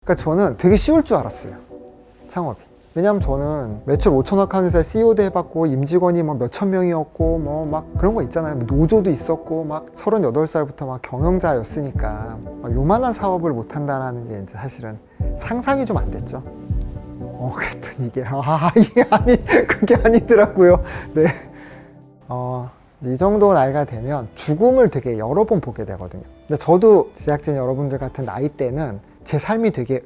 그러니까 저는 되게 쉬울 줄 알았어요, 창업이. 왜냐면 저는 매출 5천억 하는 회사에 CEO도 해봤고, 임직원이 뭐 몇천 명이었고, 뭐 막 그런 거 있잖아요. 노조도 있었고, 막 38살부터 막 경영자였으니까 막 요만한 사업을 못 한다는 게 이제 사실은 상상이 좀 안 됐죠. 그랬더니 그게 아니더라고요. 네. 이 정도 나이가 되면 죽음을 되게 여러 번 보게 되거든요. 근데 저도 제작진 여러분들 같은 나이 때는 제 삶이 되게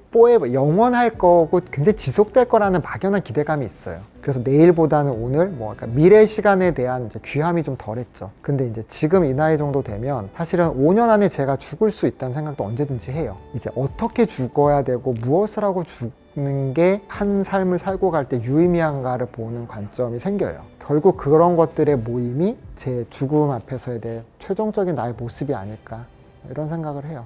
영원할 거고 굉장히 지속될 거라는 막연한 기대감이 있어요. 그래서 내일보다는 오늘, 그러니까 미래 시간에 대한 이제 귀함이 좀 덜했죠. 근데 이제 지금 이 나이 정도 되면 사실은 5년 안에 제가 죽을 수 있다는 생각도 언제든지 해요. 이제 어떻게 죽어야 되고 무엇을 하고 죽는 게 한 삶을 살고 갈 때 유의미한가를 보는 관점이 생겨요. 결국 그런 것들의 모임이 제 죽음 앞에서에 대해 최종적인 나의 모습이 아닐까, 이런 생각을 해요.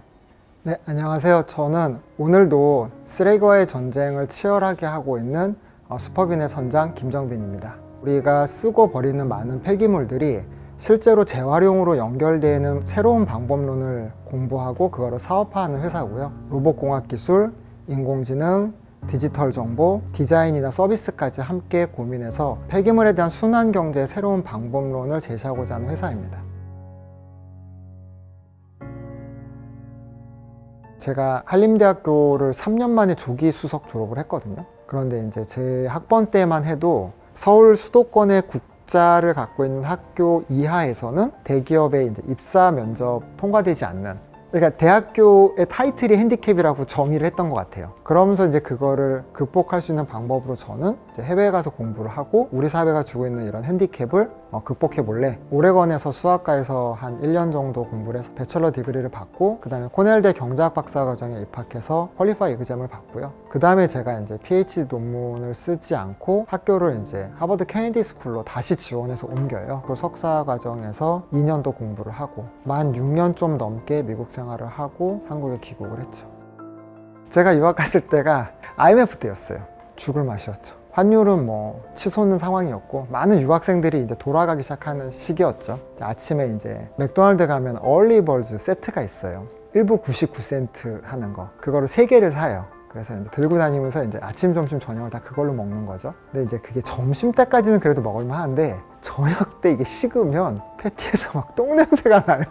네, 안녕하세요. 저는 오늘도 쓰레기와의 전쟁을 치열하게 하고 있는 슈퍼빈의 선장 김정빈입니다. 우리가 쓰고 버리는 많은 폐기물들이 실제로 재활용으로 연결되는 새로운 방법론을 공부하고 그거를 사업화하는 회사고요. 로봇공학 기술, 인공지능, 디지털 정보, 디자인이나 서비스까지 함께 고민해서 폐기물에 대한 순환 경제의 새로운 방법론을 제시하고자 하는 회사입니다. 제가 한림대학교를 3년 만에 조기 수석 졸업을 했거든요. 그런데 이제 제 학번 때만 해도 서울 수도권의 국자를 갖고 있는 학교 이하에서는 대기업의 이제 입사 면접 통과되지 않는, 그러니까 대학교의 타이틀이 핸디캡이라고 정의를 했던 것 같아요. 그러면서 이제 그거를 극복할 수 있는 방법으로 저는 이제 해외에 가서 공부를 하고 우리 사회가 주고 있는 이런 핸디캡을 극복해 볼래. 오레건에서 수학과에서 한 1년 정도 공부를 해서 배철러 디그리를 받고, 그 다음에 코넬대 경제학 박사과정에 입학해서 퀄리파이 에그잼을 받고요. 그 다음에 제가 이제 PhD 논문을 쓰지 않고 학교를 이제 하버드 케네디 스쿨로 다시 지원해서 옮겨요. 그 석사 과정에서 2년도 공부를 하고 만 6년 좀 넘게 미국 생활을 하고 한국에 귀국을 했죠. 제가 유학 갔을 때가 IMF 때였어요. 죽을 맛이었죠. 환율은 치솟는 상황이었고 많은 유학생들이 이제 돌아가기 시작하는 시기였죠. 아침에 이제 맥도날드 가면 얼리버즈 세트가 있어요. 1부 99센트 하는 거. 그거를 3개를 사요. 그래서 이제 들고 다니면서 이제 아침, 점심, 저녁을 다 그걸로 먹는 거죠. 근데 이제 그게 점심 때까지는 그래도 먹을만 한데 저녁 때 이게 식으면 패티에서 막 똥냄새가 나요.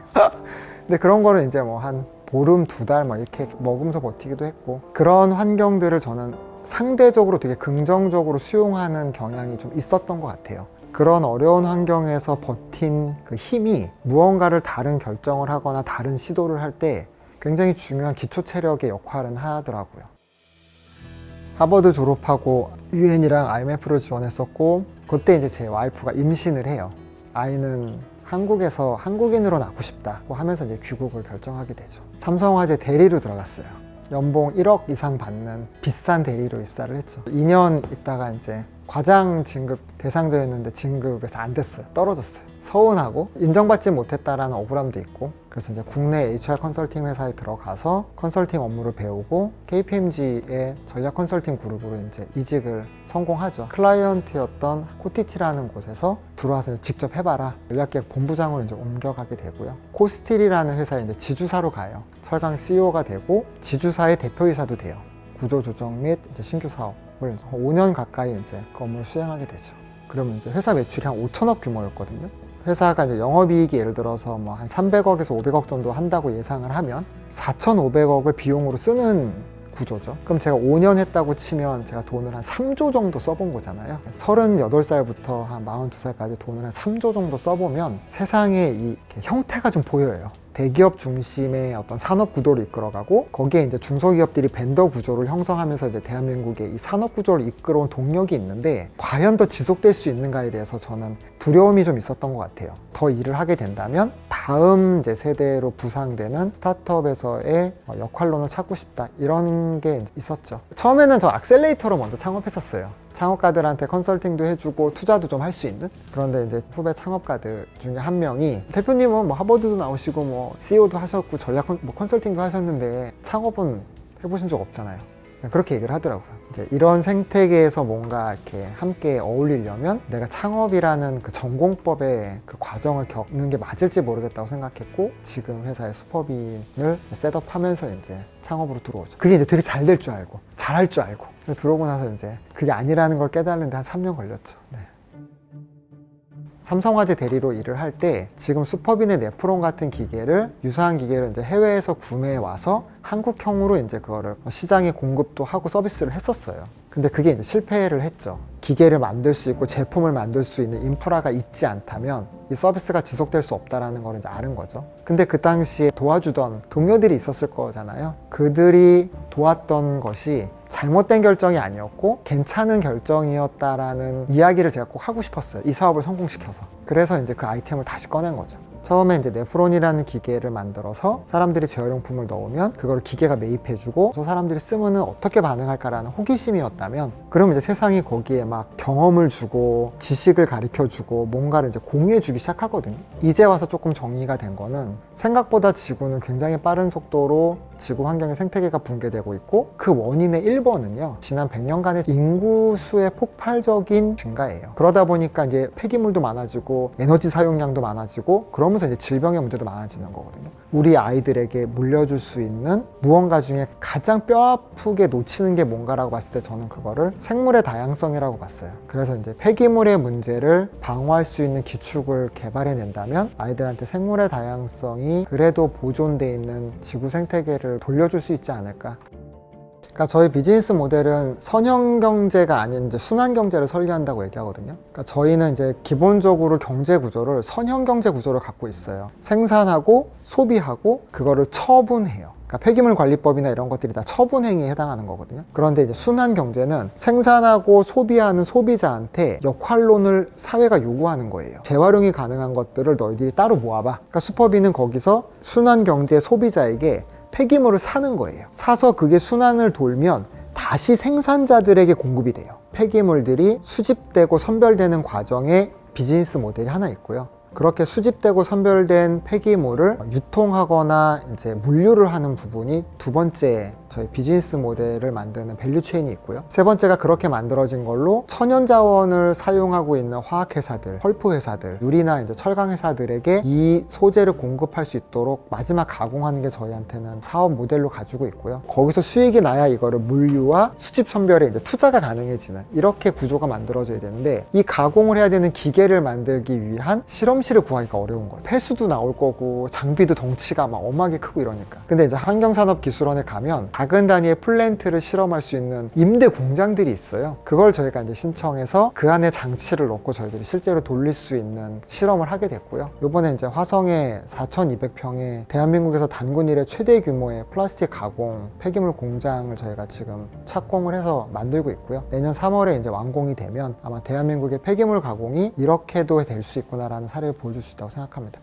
근데 그런 거를 이제 한 보름, 2달 이렇게 먹으면서 버티기도 했고, 그런 환경들을 저는 상대적으로 되게 긍정적으로 수용하는 경향이 좀 있었던 것 같아요. 그런 어려운 환경에서 버틴 그 힘이 무언가를 다른 결정을 하거나 다른 시도를 할 때 굉장히 중요한 기초 체력의 역할은 하더라고요. 하버드 졸업하고 UN이랑 IMF를 지원했었고, 그때 이제 제 와이프가 임신을 해요. 아이는 한국에서 한국인으로 낳고 싶다 하면서 이제 귀국을 결정하게 되죠. 삼성화재 대리로 들어갔어요. 연봉 1억 이상 받는 비싼 대리로 입사를 했죠. 2년 있다가 이제 과장 진급 대상자였는데 진급에서 안 됐어요. 떨어졌어요. 서운하고 인정받지 못했다라는 억울함도 있고, 그래서 이제 국내 HR 컨설팅 회사에 들어가서 컨설팅 업무를 배우고 KPMG의 전략 컨설팅 그룹으로 이제 이직을 성공하죠. 클라이언트였던 코티티라는 곳에서 들어와서 직접 해봐라. 전략기획 본부장으로 이제 옮겨가게 되고요. 코스틸이라는 회사에 이제 지주사로 가요. 철강 CEO가 되고 지주사의 대표이사도 돼요. 구조조정 및 이제 신규 사업을 5년 가까이 이제 그 업무를 수행하게 되죠. 그러면 이제 회사 매출이 한 5천억 규모였거든요. 회사가 이제 영업이익이 예를 들어서 한 300억에서 500억 정도 한다고 예상을 하면 4,500억을 비용으로 쓰는 구조죠. 그럼 제가 5년 했다고 치면 제가 돈을 한 3조 정도 써본 거잖아요. 38살부터 한 42살까지 돈을 한 3조 정도 써보면 세상에 이 형태가 좀 보여요. 대기업 중심의 어떤 산업 구도를 이끌어가고, 거기에 이제 중소기업들이 벤더 구조를 형성하면서 이제 대한민국의 이 산업 구조를 이끌어온 동력이 있는데, 과연 더 지속될 수 있는가에 대해서 저는 두려움이 좀 있었던 것 같아요. 더 일을 하게 된다면 다음 이제 세대로 부상되는 스타트업에서의 역할론을 찾고 싶다, 이런 게 있었죠. 처음에는 저 액셀레이터로 먼저 창업했었어요. 창업가들한테 컨설팅도 해주고 투자도 좀 할 수 있는. 그런데 이제 후배 창업가들 중에 한 명이, 대표님은 하버드도 나오시고 CEO도 하셨고 전략 컨설팅도 하셨는데 창업은 해보신 적 없잖아요. 그렇게 얘기를 하더라고요. 이제 이런 생태계에서 뭔가 이렇게 함께 어울리려면 내가 창업이라는 그 전공법의 그 과정을 겪는 게 맞을지 모르겠다고 생각했고, 지금 회사에 슈퍼빈을 셋업하면서 이제 창업으로 들어오죠. 그게 이제 되게 잘 될 줄 알고 잘할 줄 알고 들어오고 나서 이제 그게 아니라는 걸 깨달는데 한 3년 걸렸죠. 네. 삼성화재 대리로 일을 할 때 지금 슈퍼빈의 네프론 같은 기계를, 유사한 기계를 이제 해외에서 구매해 와서 한국형으로 이제 그거를 시장에 공급도 하고 서비스를 했었어요. 근데 그게 이제 실패를 했죠. 기계를 만들 수 있고 제품을 만들 수 있는 인프라가 있지 않다면 이 서비스가 지속될 수 없다는 걸 이제 아는 거죠. 근데 그 당시에 도와주던 동료들이 있었을 거잖아요. 그들이 도왔던 것이 잘못된 결정이 아니었고 괜찮은 결정이었다라는 이야기를 제가 꼭 하고 싶었어요. 이 사업을 성공시켜서. 그래서 이제 그 아이템을 다시 꺼낸 거죠. 처음에 이제 네프론이라는 기계를 만들어서 사람들이 재활용품을 넣으면 그걸 기계가 매입해주고 저 사람들이 쓰면은 어떻게 반응할까라는 호기심이었다면, 그럼 이제 세상이 거기에 막 경험을 주고 지식을 가르쳐주고 뭔가를 이제 공유해주기 시작하거든요. 이제 와서 조금 정리가 된 거는 생각보다 지구는 굉장히 빠른 속도로 지구 환경의 생태계가 붕괴되고 있고, 그 원인의 1번은요 지난 100년간의 인구수의 폭발적인 증가예요. 그러다 보니까 이제 폐기물도 많아지고 에너지 사용량도 많아지고, 그러면서 이제 질병의 문제도 많아지는 거거든요. 우리 아이들에게 물려줄 수 있는 무언가 중에 가장 뼈아프게 놓치는 게 뭔가라고 봤을 때 저는 그거를 생물의 다양성이라고 봤어요. 그래서 이제 폐기물의 문제를 방어할 수 있는 기축을 개발해낸다면 아이들한테 생물의 다양성이 그래도 보존돼 있는 지구 생태계를 돌려줄 수 있지 않을까. 그러니까 저희 비즈니스 모델은 선형 경제가 아닌 이제 순환 경제를 설계한다고 얘기하거든요. 그러니까 저희는 이제 기본적으로 경제 구조를 선형 경제 구조를 갖고 있어요. 생산하고 소비하고 그거를 처분해요. 그러니까 폐기물 관리법이나 이런 것들이 다 처분 행위에 해당하는 거거든요. 그런데 이제 순환 경제는 생산하고 소비하는 소비자한테 역할론을 사회가 요구하는 거예요. 재활용이 가능한 것들을 너희들이 따로 모아봐. 그러니까 슈퍼비는 거기서 순환 경제 소비자에게 폐기물을 사는 거예요. 사서 그게 순환을 돌면 다시 생산자들에게 공급이 돼요. 폐기물들이 수집되고 선별되는 과정에 비즈니스 모델이 하나 있고요. 그렇게 수집되고 선별된 폐기물을 유통하거나 이제 물류를 하는 부분이 두 번째 저희 비즈니스 모델을 만드는 밸류체인이 있고요. 세 번째가 그렇게 만들어진 걸로 천연자원을 사용하고 있는 화학회사들, 펄프회사들, 유리나 이제 철강회사들에게 이 소재를 공급할 수 있도록 마지막 가공하는 게 저희한테는 사업 모델로 가지고 있고요. 거기서 수익이 나야 이거를 물류와 수집 선별에 이제 투자가 가능해지는 이렇게 구조가 만들어져야 되는데, 이 가공을 해야 되는 기계를 만들기 위한 실험실을 구하기가 어려운 거예요. 폐수도 나올 거고 장비도 덩치가 막 엄하게 크고 이러니까. 근데 이제 환경산업기술원에 가면 작은 단위의 플랜트를 실험할 수 있는 임대 공장들이 있어요. 그걸 저희가 이제 신청해서 그 안에 장치를 넣고 저희들이 실제로 돌릴 수 있는 실험을 하게 됐고요. 이번에 이제 화성에 4,200평의 대한민국에서 단군 이래 최대 규모의 플라스틱 가공 폐기물 공장을 저희가 지금 착공을 해서 만들고 있고요. 내년 3월에 이제 완공이 되면 아마 대한민국의 폐기물 가공이 이렇게도 될 수 있구나라는 사례를 보여줄 수 있다고 생각합니다.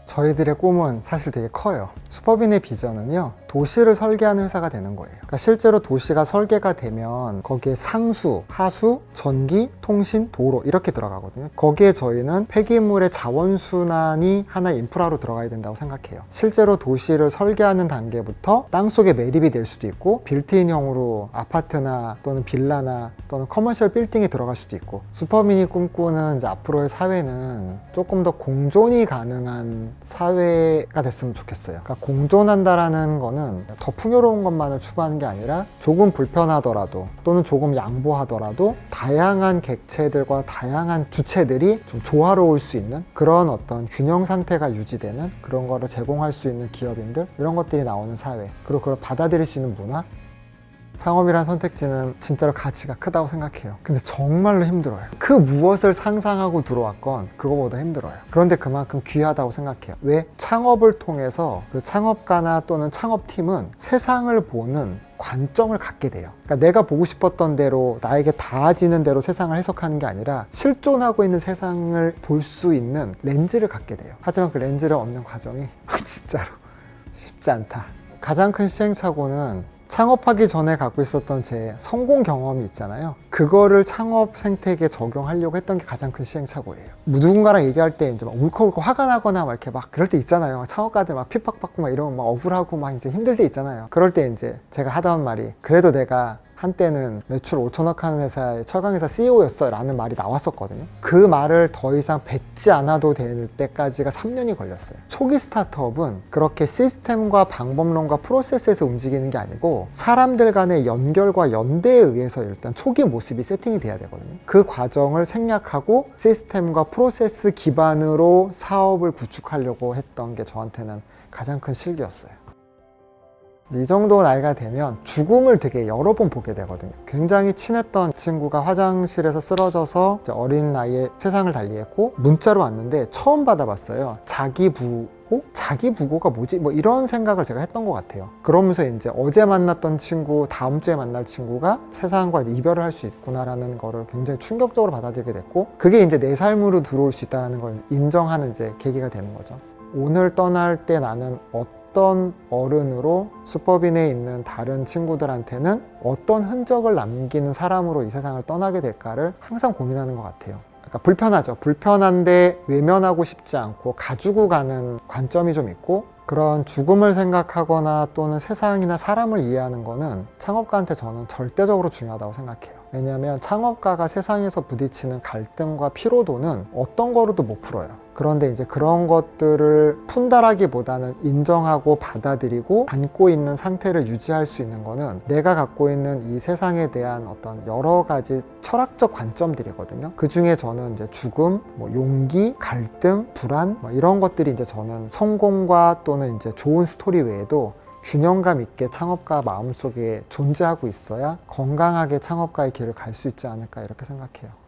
저희들의 꿈은 사실 되게 커요. 슈퍼빈의 비전은요, 도시를 설계하는 회사가 되는 거예요. 그러니까 실제로 도시가 설계가 되면 거기에 상수, 하수, 전기, 통신, 도로 이렇게 들어가거든요. 거기에 저희는 폐기물의 자원순환이 하나의 인프라로 들어가야 된다고 생각해요. 실제로 도시를 설계하는 단계부터 땅속에 매립이 될 수도 있고, 빌트인형으로 아파트나 또는 빌라나 또는 커머셜 빌딩에 들어갈 수도 있고, 슈퍼빈이 꿈꾸는 이제 앞으로의 사회는 조금 더 공존이 가능한 사회가 됐으면 좋겠어요. 그러니까 공존한다라는 거는 더 풍요로운 것만을 추구하는 게 아니라 조금 불편하더라도 또는 조금 양보하더라도 다양한 객체들과 다양한 주체들이 좀 조화로울 수 있는 그런 어떤 균형 상태가 유지되는 그런 거를 제공할 수 있는 기업인들, 이런 것들이 나오는 사회, 그리고 그걸 받아들일 수 있는 문화. 창업이란 선택지는 진짜로 가치가 크다고 생각해요. 근데 정말로 힘들어요. 그 무엇을 상상하고 들어왔건 그거보다 힘들어요. 그런데 그만큼 귀하다고 생각해요. 왜? 창업을 통해서 그 창업가나 또는 창업팀은 세상을 보는 관점을 갖게 돼요. 그러니까 내가 보고 싶었던 대로 나에게 닿아지는 대로 세상을 해석하는 게 아니라 실존하고 있는 세상을 볼 수 있는 렌즈를 갖게 돼요. 하지만 그 렌즈를 얻는 과정이 진짜로 쉽지 않다. 가장 큰 시행착오는 창업하기 전에 갖고 있었던 제 성공 경험이 있잖아요. 그거를 창업 생태계에 적용하려고 했던 게 가장 큰 시행착오예요. 누군가랑 얘기할 때 이제 막 울컥울컥 화가 나거나 막 이렇게 막 그럴 때 있잖아요. 창업가들 막 핍박받고 막 이러면 막 억울하고 막 이제 힘들 때 있잖아요. 그럴 때 이제 제가 하던 말이 그래도 내가 한때는 매출 5천억 하는 회사의 철강회사 CEO였어 라는 말이 나왔었거든요. 그 말을 더 이상 뱉지 않아도 될 때까지가 3년이 걸렸어요. 초기 스타트업은 그렇게 시스템과 방법론과 프로세스에서 움직이는 게 아니고 사람들 간의 연결과 연대에 의해서 일단 초기 모습이 세팅이 돼야 되거든요. 그 과정을 생략하고 시스템과 프로세스 기반으로 사업을 구축하려고 했던 게 저한테는 가장 큰 실기였어요. 이 정도 나이가 되면 죽음을 되게 여러 번 보게 되거든요. 굉장히 친했던 친구가 화장실에서 쓰러져서 이제 어린 나이에 세상을 달리했고 문자로 왔는데 처음 받아봤어요. 자기 부고? 자기 부고가 뭐지? 뭐 이런 생각을 제가 했던 것 같아요. 그러면서 이제 어제 만났던 친구, 다음 주에 만날 친구가 세상과 이별을 할 수 있구나라는 거를 굉장히 충격적으로 받아들이게 됐고 그게 이제 내 삶으로 들어올 수 있다는 걸 인정하는 이제 계기가 되는 거죠. 오늘 떠날 때 나는 어떤 어른으로 수법인에 있는 다른 친구들한테는 어떤 흔적을 남기는 사람으로 이 세상을 떠나게 될까를 항상 고민하는 것 같아요. 그러니까 불편하죠. 불편한데 외면하고 싶지 않고 가지고 가는 관점이 좀 있고 그런 죽음을 생각하거나 또는 세상이나 사람을 이해하는 거는 창업가한테 저는 절대적으로 중요하다고 생각해요. 왜냐하면 창업가가 세상에서 부딪히는 갈등과 피로도는 어떤 거로도 못 풀어요. 그런데 이제 그런 것들을 푼다라기보다는 인정하고 받아들이고 안고 있는 상태를 유지할 수 있는 거는 내가 갖고 있는 이 세상에 대한 어떤 여러 가지 철학적 관점들이거든요. 그 중에 저는 이제 죽음, 뭐 용기, 갈등, 불안 뭐 이런 것들이 이제 저는 성공과 또는 이제 좋은 스토리 외에도 균형감 있게 창업가 마음속에 존재하고 있어야 건강하게 창업가의 길을 갈 수 있지 않을까 이렇게 생각해요.